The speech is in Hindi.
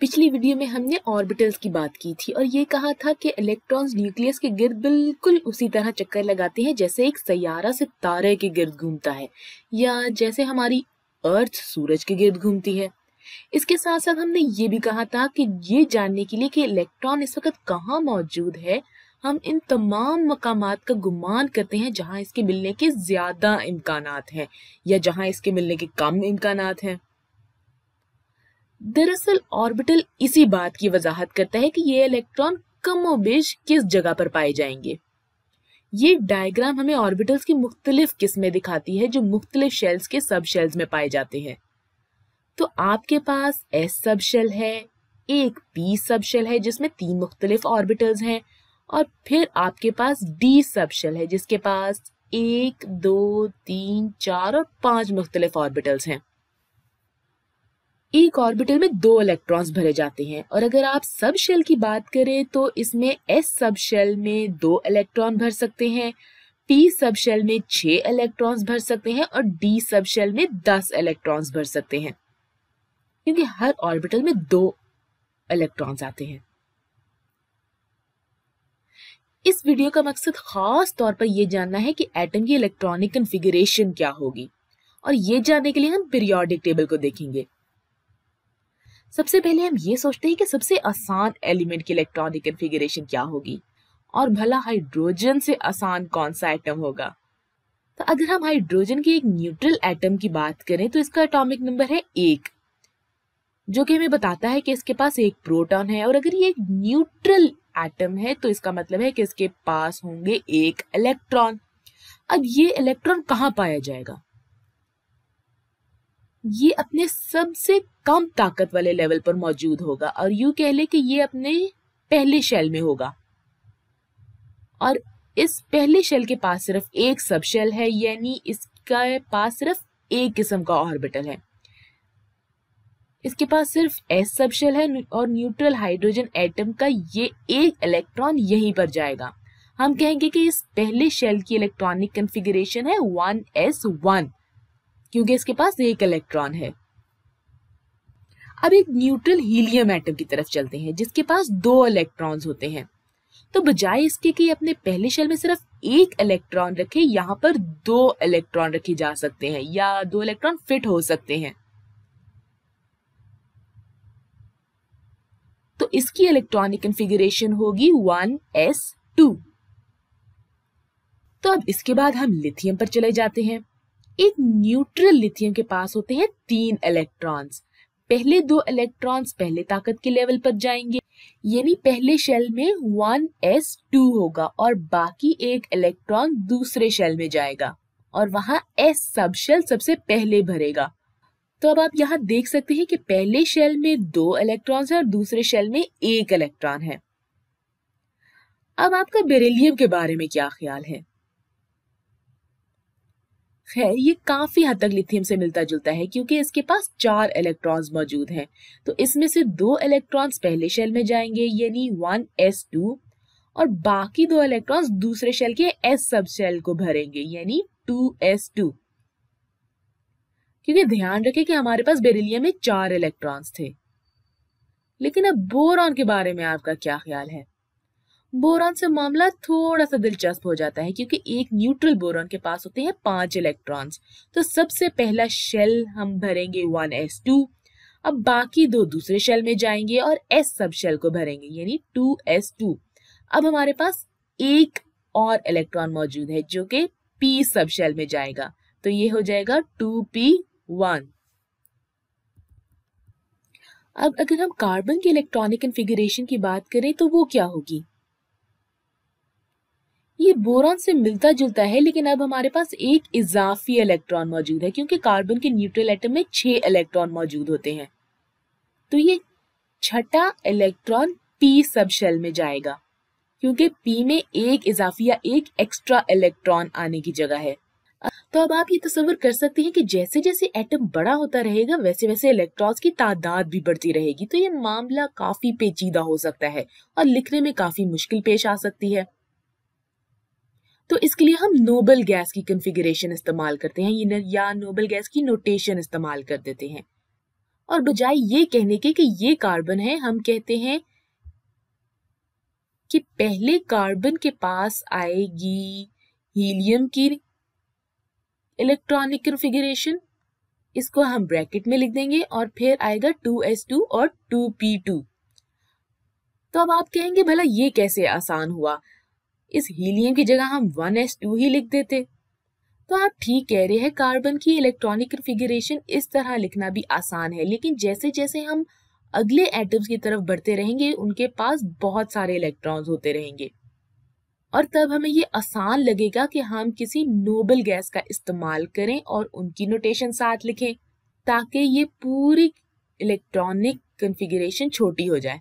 पिछली वीडियो में हमने ऑर्बिटल्स की बात की थी और ये कहा था कि इलेक्ट्रॉन्स न्यूक्लियस के गिर्द बिल्कुल उसी तरह चक्कर लगाते हैं जैसे एक सैयारा सितारे के गिर्द घूमता है या जैसे हमारी अर्थ सूरज के गिर्द घूमती है। इसके साथ साथ हमने ये भी कहा था कि ये जानने के लिए कि इलेक्ट्रॉन इस वक्त कहाँ मौजूद है, हम इन तमाम मकामात का गुमान करते हैं जहां इसके मिलने के ज्यादा इम्कानात हैं या जहां इसके मिलने के कम इम्कानात हैं। दरअसल ऑर्बिटल इसी बात की वजाहत करता है कि ये इलेक्ट्रॉन कमोबेश किस जगह पर पाए जाएंगे। ये डायग्राम हमें ऑर्बिटल्स की मुख्तलिफ किस्में दिखाती है जो मुख्तलिफ शेल्स के सब शेल्स में पाए जाते हैं। तो आपके पास एस सब शेल है, एक पी सब शेल है जिसमें 3 मुख्तलिफ ऑर्बिटल्स हैं और फिर आपके पास डी सब शेल है जिसके पास 1, 2, 3, 4 और 5 मुख्तलिफ ऑर्बिटल्स हैं। एक ऑर्बिटल में 2 इलेक्ट्रॉन्स भरे जाते हैं और अगर आप सब शेल की बात करें तो इसमें एस सब शेल में 2 इलेक्ट्रॉन भर सकते हैं, पी सब शेल में 6 इलेक्ट्रॉन्स भर सकते हैं और डी सब शेल में 10 इलेक्ट्रॉन्स भर सकते हैं, क्योंकि हर ऑर्बिटल में 2 इलेक्ट्रॉन्स आते हैं। इस वीडियो का मकसद खास तौर पर यह जानना है कि एटम की इलेक्ट्रॉनिक कॉन्फ़िगरेशन क्या होगी और ये जानने के लिए हम पीरियोडिक टेबल को देखेंगे। सबसे पहले हम ये सोचते हैं कि सबसे आसान एलिमेंट की इलेक्ट्रॉनिक कॉन्फ़िगरेशन क्या होगी और भला हाइड्रोजन से आसान कौन सा एटम होगा। तो अगर हम हाइड्रोजन के एक न्यूट्रल एटम की बात करें तो इसका एटॉमिक नंबर है 1, जो कि हमें बताता है कि इसके पास एक प्रोटॉन है और अगर ये एक न्यूट्रल एटम है तो इसका मतलब है कि इसके पास होंगे एक इलेक्ट्रॉन। अब ये इलेक्ट्रॉन कहाँ पाया जाएगा? ये अपने सबसे कम ताकत वाले लेवल पर मौजूद होगा और यूं कह ले कि ये अपने पहले शेल में होगा और इस पहले शेल के पास सिर्फ एक सब शेल है, यानी इसका पास सिर्फ एक किस्म का ऑर्बिटल है। इसके पास सिर्फ एस सब शेल है और न्यूट्रल हाइड्रोजन एटम का ये एक इलेक्ट्रॉन यहीं पर जाएगा। हम कहेंगे कि इस पहले शेल की इलेक्ट्रॉनिक कॉन्फ़िगरेशन है 1s1, क्योंकि इसके पास एक इलेक्ट्रॉन है। अब एक न्यूट्रल हीलियम एटम की तरफ चलते हैं जिसके पास 2 इलेक्ट्रॉन्स होते हैं। तो बजाय इसके कि अपने पहले शेल में सिर्फ एक इलेक्ट्रॉन रखे, यहाँ पर 2 इलेक्ट्रॉन रखे जा सकते हैं या 2 इलेक्ट्रॉन फिट हो सकते हैं। तो इसकी इलेक्ट्रॉनिक कॉन्फ़िगरेशन होगी 1s2। तो अब इसके बाद हम लिथियम पर चले जाते हैं। एक न्यूट्रल लिथियम के पास होते हैं 3 इलेक्ट्रॉन्स। पहले 2 इलेक्ट्रॉन्स पहले ताकत के लेवल पर जाएंगे, यानी पहले शेल में 1s2 होगा और बाकी एक इलेक्ट्रॉन दूसरे शेल में जाएगा और वहां s सब शेल सबसे पहले भरेगा। तो अब आप यहाँ देख सकते हैं कि पहले शेल में 2 इलेक्ट्रॉन्स है और दूसरे शेल में एक इलेक्ट्रॉन है। अब आपका बेरिलियम के बारे में क्या ख्याल है? खैर, ये काफी हद तक लिथियम से मिलता जुलता है क्योंकि इसके पास 4 इलेक्ट्रॉन्स मौजूद हैं। तो इसमें से 2 इलेक्ट्रॉन्स पहले शेल में जाएंगे यानी 1s2 और बाकी 2 इलेक्ट्रॉन्स दूसरे शेल के s सब शेल को भरेंगे यानी 2s2। क्योंकि ध्यान रखें कि हमारे पास बेरिलियम में 4 इलेक्ट्रॉन्स थे। लेकिन अब बोरॉन के बारे में आपका क्या ख्याल है? बोरॉन से मामला थोड़ा सा दिलचस्प हो जाता है क्योंकि एक न्यूट्रल बोरॉन के पास होते हैं 5 इलेक्ट्रॉन्स। तो सबसे पहला शेल हम भरेंगे 1s2, अब बाकी 2 दूसरे शेल में जाएंगे और s सब शेल को भरेंगे यानी 2s2। अब हमारे पास एक और इलेक्ट्रॉन मौजूद है जो कि p सब शेल में जाएगा, तो ये हो जाएगा 2p1। अब अगर हम कार्बन की इलेक्ट्रॉनिक कॉन्फ़िगरेशन की बात करें तो वो क्या होगी? ये बोरॉन से मिलता जुलता है लेकिन अब हमारे पास एक इजाफी इलेक्ट्रॉन मौजूद है क्योंकि कार्बन के न्यूट्रल एटम में 6 इलेक्ट्रॉन मौजूद होते हैं। तो ये छठा इलेक्ट्रॉन पी सब शेल में जाएगा क्योंकि पी में एक इजाफी या एक एक्स्ट्रा इलेक्ट्रॉन आने की जगह है। तो अब आप ये तस्वीर कर सकते हैं कि जैसे जैसे एटम बड़ा होता रहेगा वैसे वैसे इलेक्ट्रॉन्स की तादाद भी बढ़ती रहेगी। तो ये मामला काफी पेचीदा हो सकता है और लिखने में काफी मुश्किल पेश आ सकती है। तो इसके लिए हम नोबल गैस की कॉन्फ़िगरेशन इस्तेमाल करते हैं या नोबल गैस की नोटेशन इस्तेमाल कर देते हैं। और बजाय ये कहने के कि ये कार्बन है, हम कहते हैं कि पहले कार्बन के पास आएगी हीलियम की इलेक्ट्रॉनिक कॉन्फ़िगरेशन, इसको हम ब्रैकेट में लिख देंगे, और फिर आएगा 2s2 और 2p2। तो अब आप कहेंगे भला ये कैसे आसान हुआ, इस हीलियम की जगह हम 1s2 ही लिख देते। तो आप ठीक कह रहे हैं, कार्बन की इलेक्ट्रॉनिक कॉन्फ़िगरेशन इस तरह लिखना भी आसान है, लेकिन जैसे जैसे हम अगले एटम्स की तरफ बढ़ते रहेंगे उनके पास बहुत सारे इलेक्ट्रॉन्स होते रहेंगे, और तब हमें ये आसान लगेगा कि हम किसी नोबल गैस का इस्तेमाल करें और उनकी नोटेशन साथ लिखें, ताकि ये पूरी इलेक्ट्रॉनिक कॉन्फ़िगरेशन छोटी हो जाए।